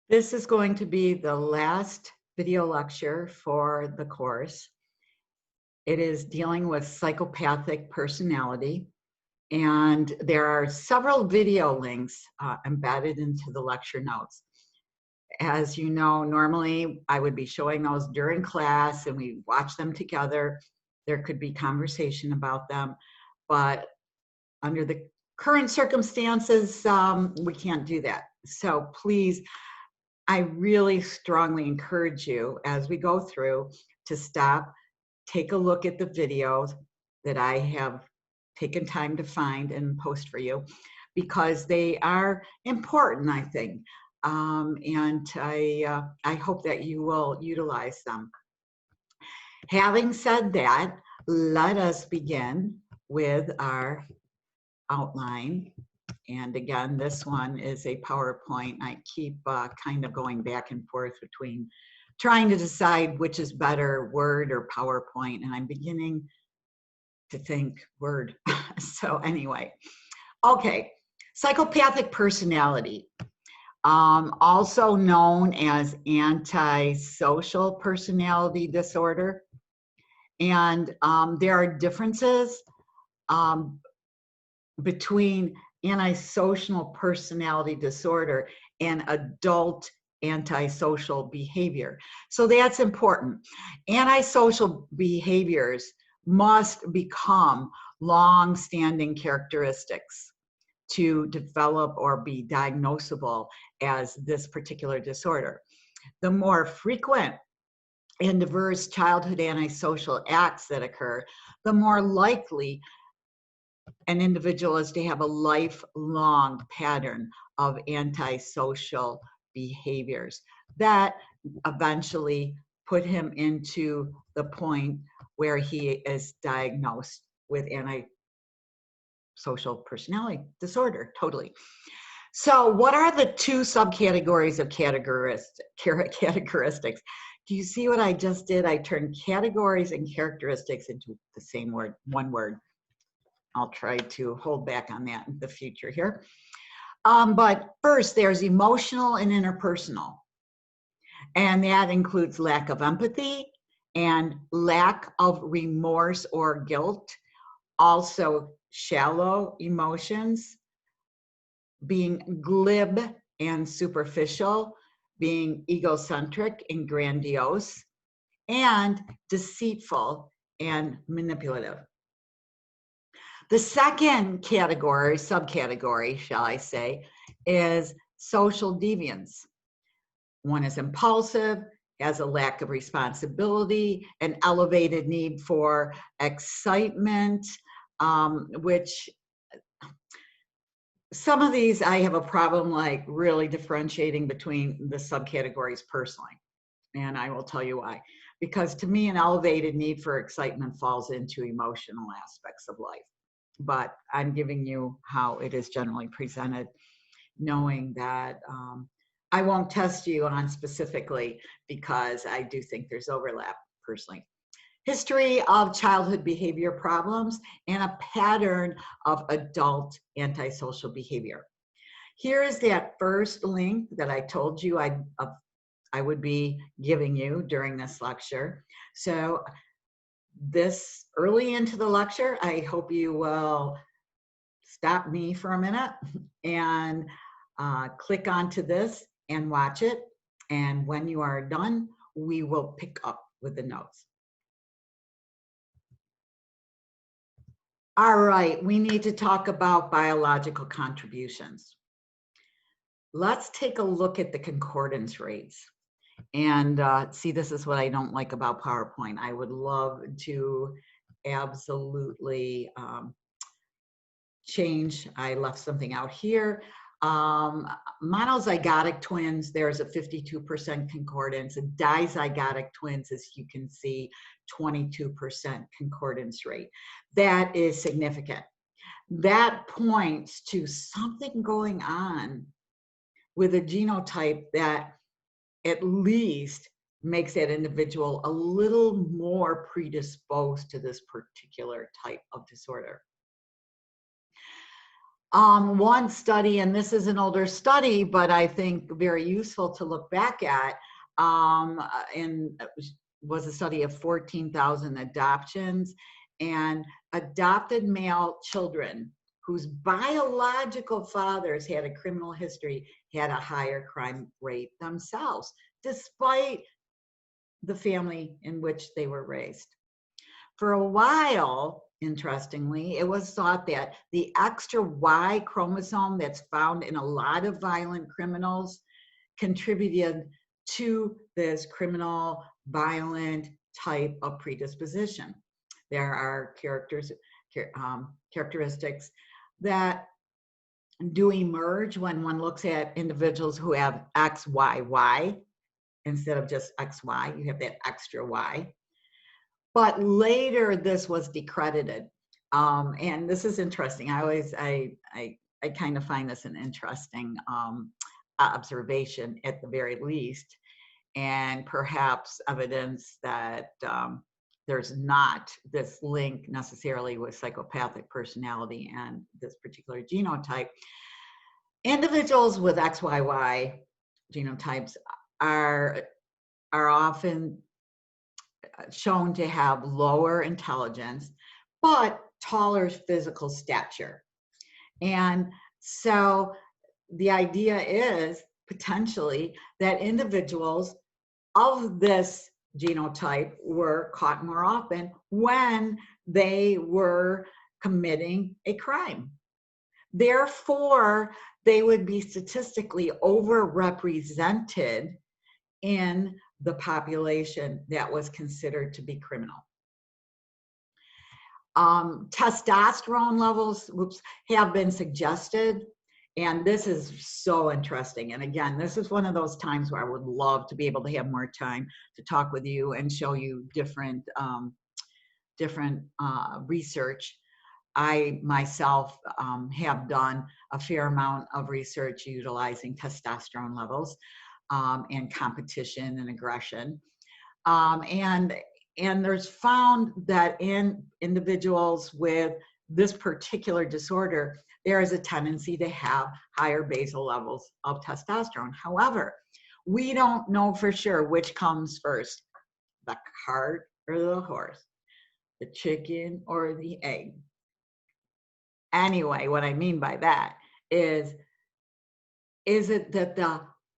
This is going to be the last video lecture for the course. It is dealing with psychopathic personality, and there are several video links embedded into the lecture notes. As you know, normally I would be showing those during class and we watch them together. There could be conversation about them, but under the current circumstances, we can't do that. So please, I really strongly encourage you as we go through to stop, take a look at the videos that I have taken time to find and post for you, because they are important, I think. And I hope that you will utilize them. Having said that, let us begin with our outline. And again, this one is a PowerPoint. I keep kind of going back and forth between trying to decide which is better, Word or PowerPoint, and I'm beginning to think Word. So anyway, okay, psychopathic personality, also known as antisocial personality disorder. And there are differences between antisocial personality disorder and adult antisocial behavior. So that's important. Antisocial behaviors must become long-standing characteristics to develop or be diagnosable as this particular disorder. The more frequent and diverse childhood antisocial acts that occur, the more likely an individual is to have a lifelong pattern of antisocial behaviors that eventually put him into the point where he is diagnosed with antisocial personality disorder, totally. So what are the two subcategories of characteristics? Do you see what I just did? I turned categories and characteristics into the same word, one word. I'll try to hold back on that in the future here. But first, there's emotional and interpersonal. And that includes lack of empathy and lack of remorse or guilt. Also, shallow emotions, being glib and superficial, being egocentric and grandiose, and deceitful and manipulative. The second category, subcategory, shall I say, is social deviance. One is impulsive, has a lack of responsibility, an elevated need for excitement, which some of these I have a problem like really differentiating between the subcategories personally. And I will tell you why. Because to me, an elevated need for excitement falls into emotional aspects of life. But I'm giving you how it is generally presented, knowing that I won't test you on specifically because I do think there's overlap personally. History of childhood behavior problems and a pattern of adult antisocial behavior. Here is that first link that I told you I would be giving you during this lecture. So this early into the lecture, I hope you will stop me for a minute and click onto this and watch it. And when you are done, we will pick up with the notes. All right, we need to talk about biological contributions. Let's take a look at the concordance rates. And see, this is what I don't like about PowerPoint. I would love to absolutely change. I left something out here. Monozygotic twins, there's a 52% concordance. And dizygotic twins, as you can see, 22% concordance rate. That is significant. That points to something going on with a genotype that at least makes that individual a little more predisposed to this particular type of disorder. One study, and this is an older study, but I think very useful to look back at, and was a study of 14,000 adoptions, and adopted male children whose biological fathers had a criminal history had a higher crime rate themselves, despite the family in which they were raised. For a while, interestingly, it was thought that the extra Y chromosome that's found in a lot of violent criminals contributed to this criminal, violent type of predisposition. There are characteristics that do emerge when one looks at individuals who have XYY instead of just XY. You have that extra Y. But later, this was decredited, and this is interesting. I kind of find this an interesting observation at the very least, and perhaps evidence that there's not this link necessarily with psychopathic personality and this particular genotype. Individuals with XYY genotypes are often shown to have lower intelligence, but taller physical stature. And so the idea is potentially that individuals of this genotype were caught more often when they were committing a crime. Therefore, they would be statistically overrepresented in the population that was considered to be criminal. Testosterone levels have been suggested, and this is so interesting. And again, this is one of those times where I would love to be able to have more time to talk with you and show you different research. I myself have done a fair amount of research utilizing testosterone levels and competition and aggression. And there's found that in individuals with this particular disorder, there is a tendency to have higher basal levels of testosterone. However, we don't know for sure which comes first, the cart or the horse, the chicken or the egg. Anyway, what I mean by that is it that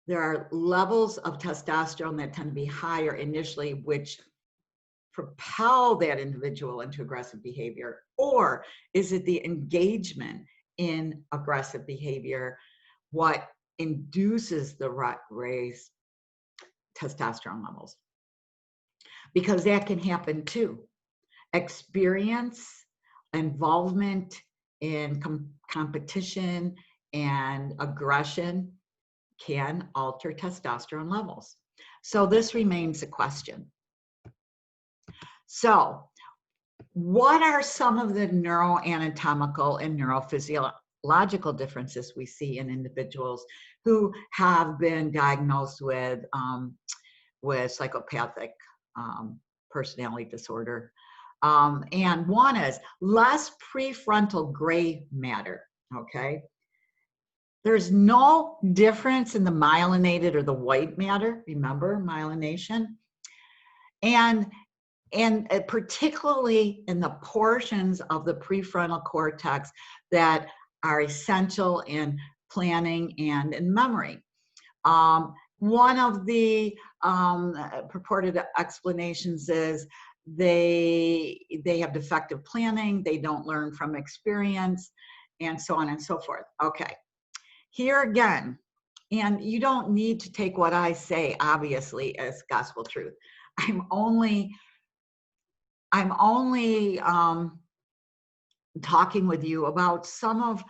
there are levels of testosterone that tend to be higher initially, which propel that individual into aggressive behavior? Or is it the engagement in aggressive behavior what induces the raised testosterone levels? Because that can happen too. Experience, involvement in competition and aggression can alter testosterone levels. So this remains a question. So what are some of the neuroanatomical and neurophysiological differences we see in individuals who have been diagnosed with psychopathic personality disorder? And one is less prefrontal gray matter, okay? There's no difference in the myelinated or the white matter, remember myelination? And particularly in the portions of the prefrontal cortex that are essential in planning and in memory. One of the purported explanations is they have defective planning, they don't learn from experience, and so on and so forth. Okay, here again, and you don't need to take what I say, obviously, as gospel truth. I'm only talking with you about some of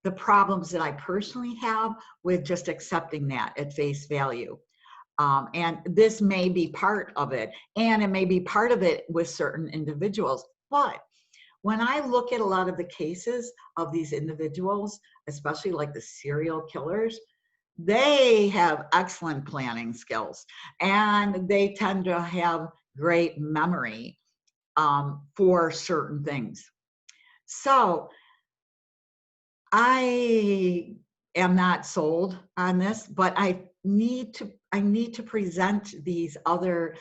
the problems that I personally have with just accepting that at face value. And this may be part of it, and it may be part of it with certain individuals. But when I look at a lot of the cases of these individuals, especially like the serial killers, they have excellent planning skills, and they tend to have great memory for certain things. So I am not sold on this, but I need to present these other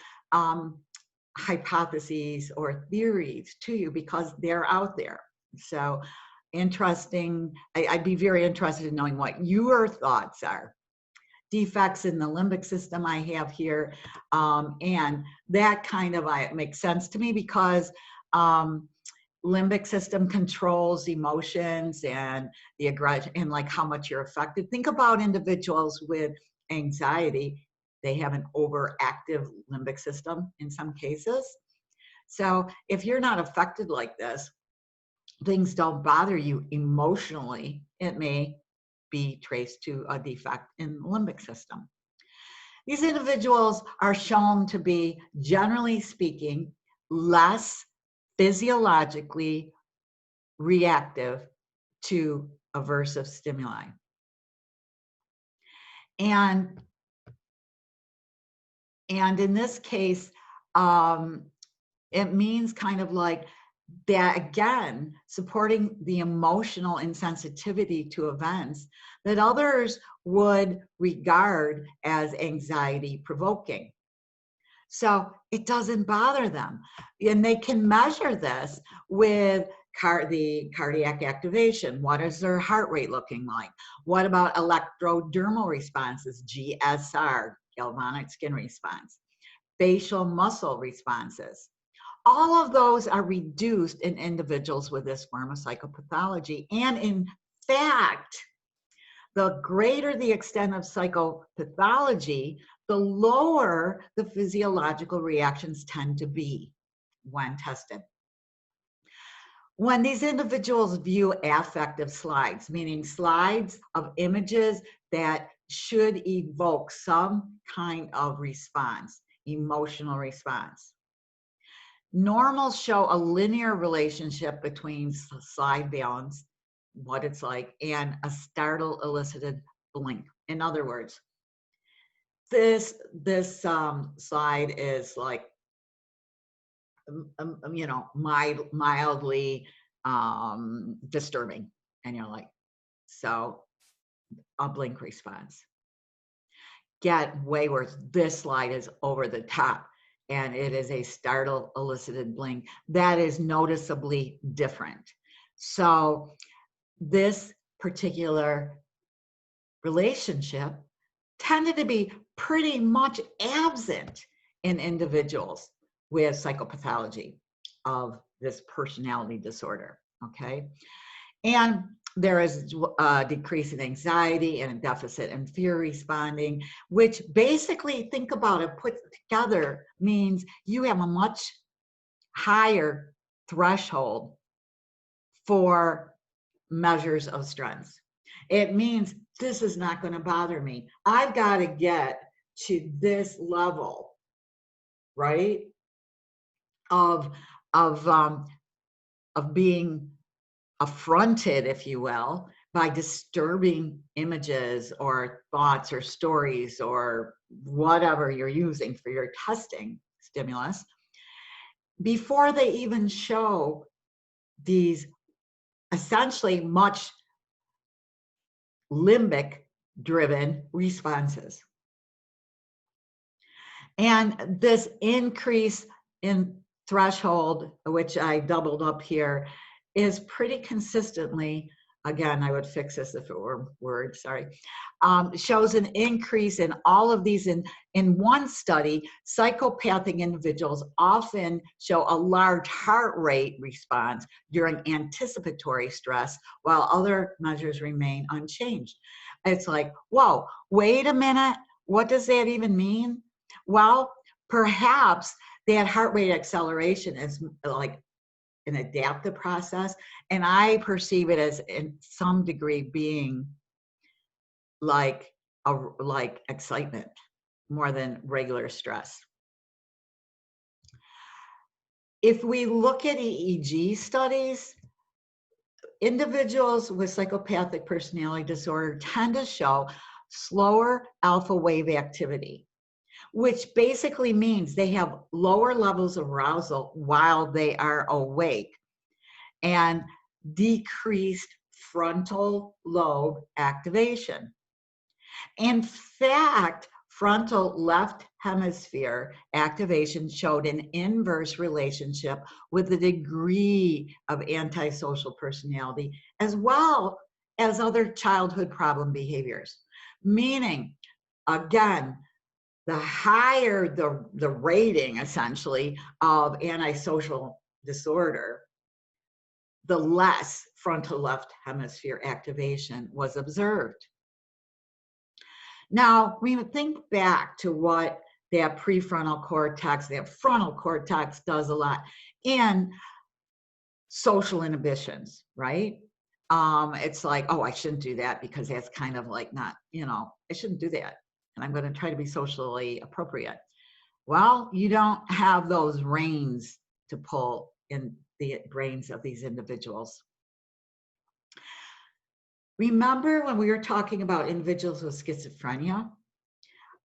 hypotheses or theories to you because they're out there. So interesting. I'd be very interested in knowing what your thoughts are. Defects in the limbic system I have here, and that kind of makes sense to me because limbic system controls emotions and the aggression and like how much you're affected. Think about individuals with anxiety. They have an overactive limbic system in some cases. So if you're not affected like this, things don't bother you emotionally, it may be traced to a defect in the limbic system. These individuals are shown to be, generally speaking, less physiologically reactive to aversive stimuli. And in this case, it means kind of like that, again, supporting the emotional insensitivity to events that others would regard as anxiety provoking. So it doesn't bother them. And they can measure this with the cardiac activation. What is their heart rate looking like? What about electrodermal responses, GSR, galvanic skin response, facial muscle responses? All of those are reduced in individuals with this form of psychopathology. And in fact, the greater the extent of psychopathology, the lower the physiological reactions tend to be when tested. When these individuals view affective slides, meaning slides of images that should evoke some kind of response, emotional response. Normals show a linear relationship between slide balance, what it's like, and a startle elicited blink. In other words, this slide is like, mildly disturbing, and you're like, so a blink response. Get way worse. This slide is over the top, and it is a startle elicited blink that is noticeably different. So this particular relationship tended to be pretty much absent in individuals with psychopathology of this personality disorder, okay? And there is a decrease in anxiety and a deficit in fear responding, which basically, think about it, put together means you have a much higher threshold for measures of stress. It means this is not going to bother me. I've got to get to this level, right? Of being affronted, if you will, by disturbing images or thoughts or stories or whatever you're using for your testing stimulus, before they even show these essentially much limbic driven responses. And this increase in threshold, which I doubled up here, is pretty consistently, again, I would fix this if it were Word, sorry, shows an increase in all of these. In one study, psychopathic individuals often show a large heart rate response during anticipatory stress, while other measures remain unchanged. It's like, whoa, wait a minute, what does that even mean? Well, perhaps that heart rate acceleration is like an adaptive process, and I perceive it as in some degree being like excitement more than regular stress. If we look at EEG studies, individuals with psychopathic personality disorder tend to show slower alpha wave activity, which basically means they have lower levels of arousal while they are awake and decreased frontal lobe activation. In fact, frontal left hemisphere activation showed an inverse relationship with the degree of antisocial personality as well as other childhood problem behaviors. Meaning, again, the higher the rating, essentially, of antisocial disorder, the less frontal left hemisphere activation was observed. Now, we think back to what that prefrontal cortex, that frontal cortex does a lot in social inhibitions, right? It's like, oh, I shouldn't do that because that's kind of like not, I shouldn't do that. And I'm going to try to be socially appropriate. Well, you don't have those reins to pull in the brains of these individuals. Remember when we were talking about individuals with schizophrenia,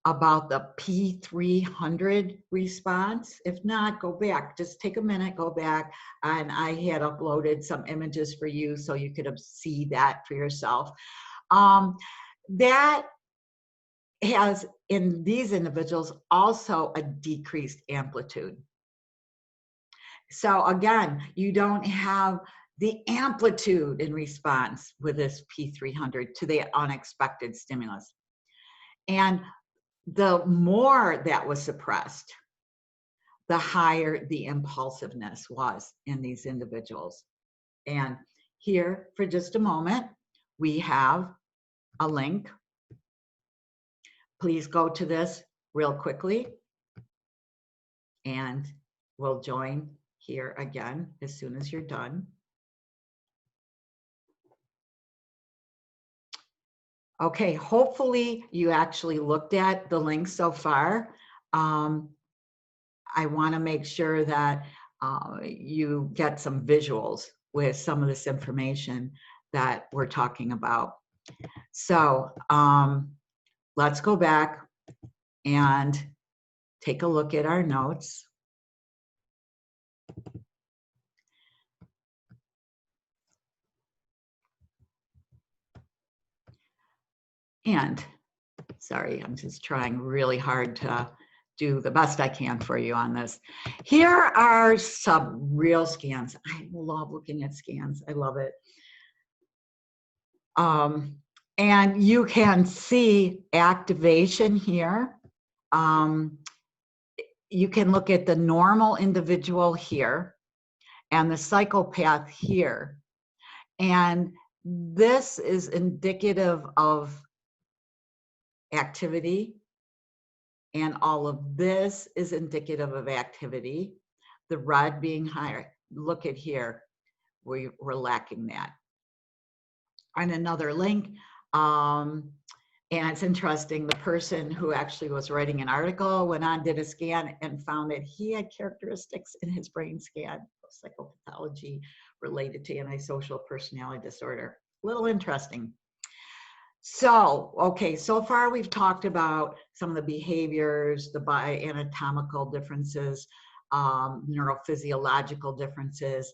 about the P300 response? If not, go back. Just take a minute, go back. And I had uploaded some images for you so you could see that for yourself. That has, in these individuals, also a decreased amplitude. So again, you don't have the amplitude in response with this P300 to the unexpected stimulus. And the more that was suppressed, the higher the impulsiveness was in these individuals. And here, for just a moment, we have a link. Please go to this real quickly, and we'll join here again as soon as you're done. Okay, hopefully you actually looked at the link so far. I want to make sure that you get some visuals with some of this information that we're talking about. So let's go back and take a look at our notes. And sorry, I'm just trying really hard to do the best I can for you on this. Here are some real scans. I love looking at scans. I love it. And you can see activation here. You can look at the normal individual here and the psychopath here. And this is indicative of activity, and all of this is indicative of activity. The red being higher. Look at here, we're lacking that. On another link, and it's interesting, the person who actually was writing an article went on, did a scan, and found that he had characteristics in his brain scan of psychopathology related to antisocial personality disorder. A little interesting. So, okay, so far we've talked about some of the behaviors, the bioanatomical differences, neurophysiological differences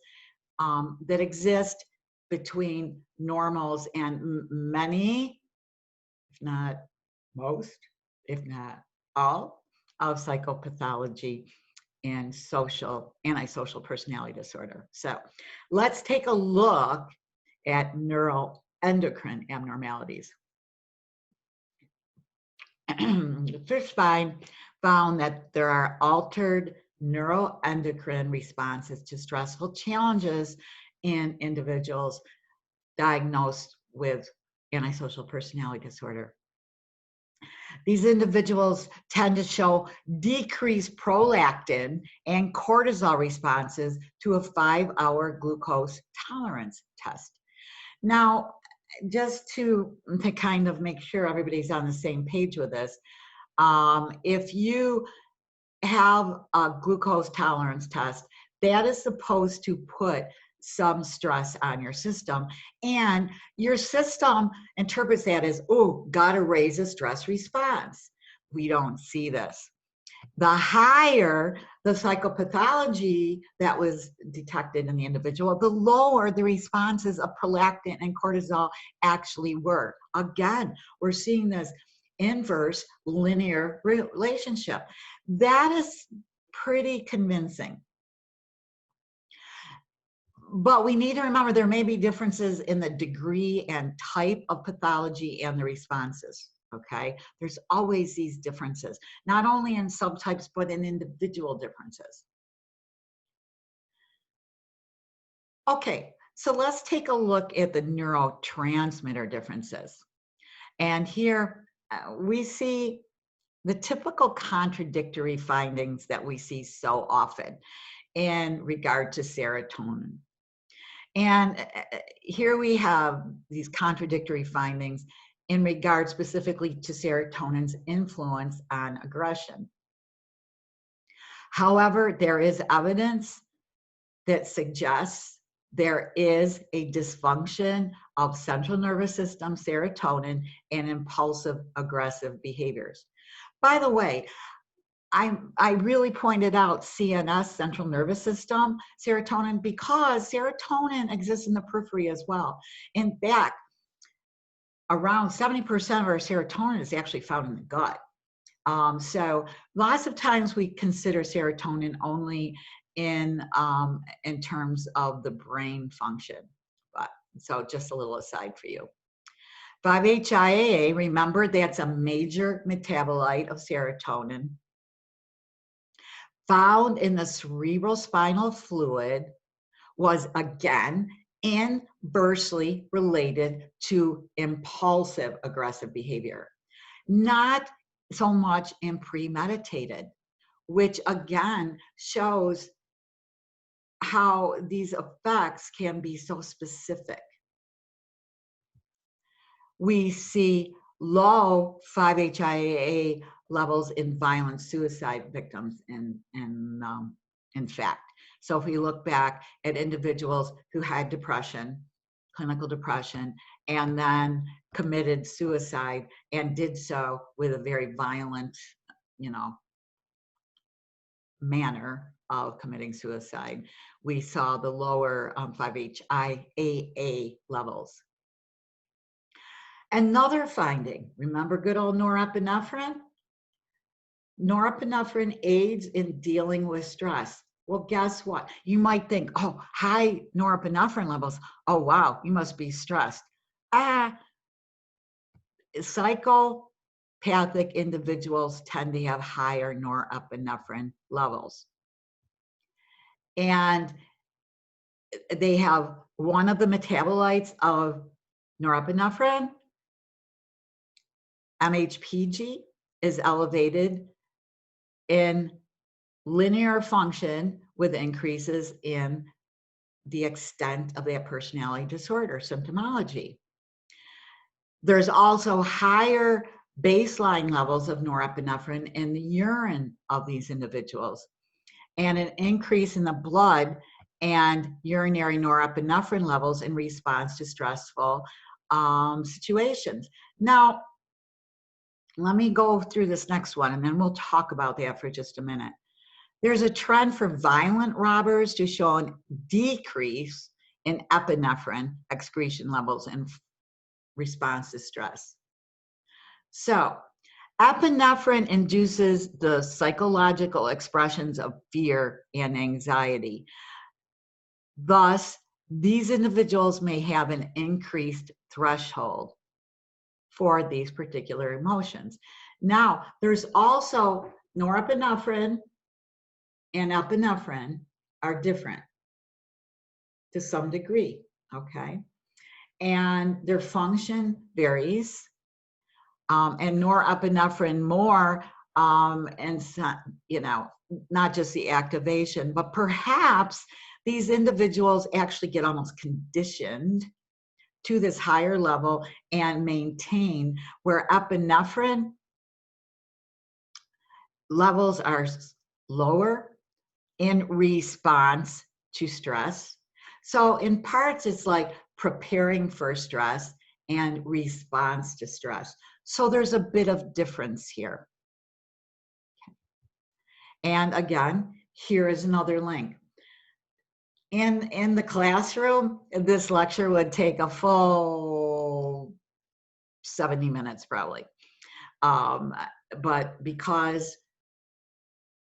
that exist between normals and many, if not most, if not all, of psychopathology and antisocial personality disorder. So let's take a look at neuroendocrine abnormalities. The first find found that there are altered neuroendocrine responses to stressful challenges in individuals diagnosed with antisocial personality disorder. These individuals tend to show decreased prolactin and cortisol responses to a 5-hour glucose tolerance test. Now, just to kind of make sure everybody's on the same page with this, if you have a glucose tolerance test, that is supposed to put some stress on your system, and your system interprets that as, oh, gotta raise a stress response. We don't see this. The higher the psychopathology that was detected in the individual, the lower the responses of prolactin and cortisol actually were. Again, we're seeing this inverse linear relationship. That is pretty convincing. But we need to remember there may be differences in the degree and type of pathology and the responses, okay? There's always these differences, not only in subtypes, but in individual differences. Okay, so let's take a look at the neurotransmitter differences. And here we see the typical contradictory findings that we see so often in regard to serotonin. And here we have these contradictory findings in regard specifically to serotonin's influence on aggression. However, there is evidence that suggests there is a dysfunction of central nervous system serotonin and impulsive aggressive behaviors. By the way, I really pointed out CNS, central nervous system, serotonin, because serotonin exists in the periphery as well. In fact, around 70% of our serotonin is actually found in the gut. So lots of times we consider serotonin only in terms of the brain function. But so just a little aside for you. 5-HIAA, remember that's a major metabolite of serotonin, found in the cerebrospinal fluid, was again inversely related to impulsive aggressive behavior, not so much in premeditated, which again shows how these effects can be so specific. We see low 5-HIAA levels in violent suicide victims in fact. So if we look back at individuals who had depression, clinical depression, and then committed suicide and did so with a very violent, manner of committing suicide, we saw the lower 5-HIAA levels. Another finding, remember good old norepinephrine? Norepinephrine aids in dealing with stress. Well, guess what? You might think, oh, high norepinephrine levels. Oh, wow, you must be stressed. Psychopathic individuals tend to have higher norepinephrine levels. And they have one of the metabolites of norepinephrine, MHPG, is elevated in linear function with increases in the extent of that personality disorder symptomology. There's also higher baseline levels of norepinephrine in the urine of these individuals, and an increase in the blood and urinary norepinephrine levels in response to stressful situations. Now, let me go through this next one, and then we'll talk about that for just a minute. There's a trend for violent robbers to show a decrease in epinephrine excretion levels in response to stress. So, epinephrine induces the psychological expressions of fear and anxiety. Thus, these individuals may have an increased threshold for these particular emotions. Now, there's also norepinephrine and epinephrine are different to some degree, okay? And their function varies, and norepinephrine more, and not just the activation, but perhaps these individuals actually get almost conditioned to this higher level and maintain, where epinephrine levels are lower in response to stress. So in parts, it's like preparing for stress and response to stress. So there's a bit of difference here. And again, here is another link. In the classroom, this lecture would take a full 70 minutes probably. But because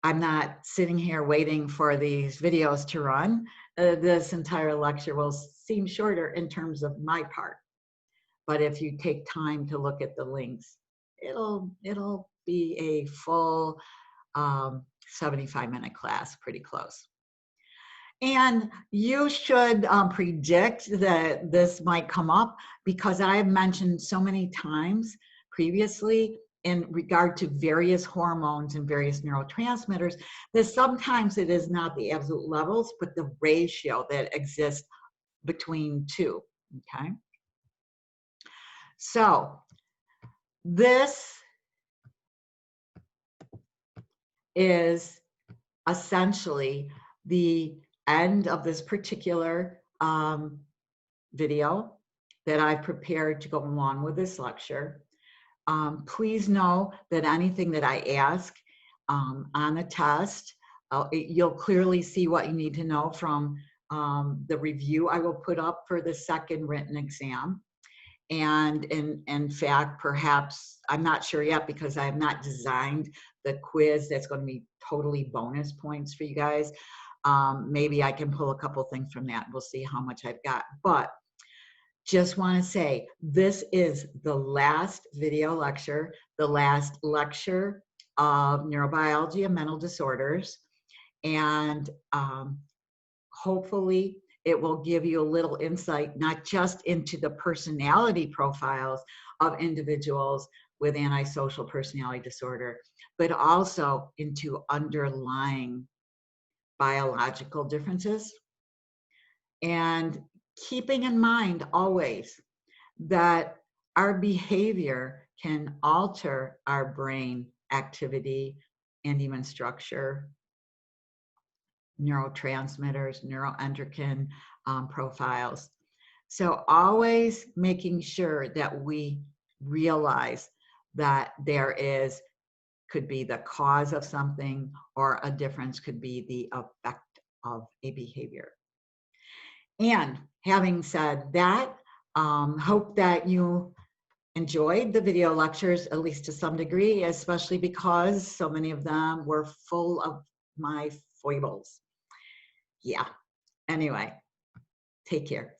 I'm not sitting here waiting for these videos to run, this entire lecture will seem shorter in terms of my part. But if you take time to look at the links, it'll be a full 75-minute class, pretty close. And you should predict that this might come up, because I have mentioned so many times previously in regard to various hormones and various neurotransmitters that sometimes it is not the absolute levels, but the ratio that exists between two, okay? So this is essentially the end of this particular video that I've prepared to go along with this lecture. Please know that anything that I ask on the test, you'll clearly see what you need to know from the review I will put up for the second written exam. And in fact, perhaps, I'm not sure yet because I have not designed the quiz that's going to be totally bonus points for you guys. Maybe I can pull a couple things from that. We'll see how much I've got. But just want to say, this is the last video lecture, the last lecture of neurobiology and mental disorders. And hopefully it will give you a little insight, not just into the personality profiles of individuals with antisocial personality disorder, but also into underlying biological differences. And keeping in mind always that our behavior can alter our brain activity and even structure, neurotransmitters, neuroendocrine profiles. So always making sure that we realize that there could be the cause of something, or a difference could be the effect of a behavior. And having said that, hope that you enjoyed the video lectures, at least to some degree, especially because so many of them were full of my foibles. Yeah. Anyway, take care.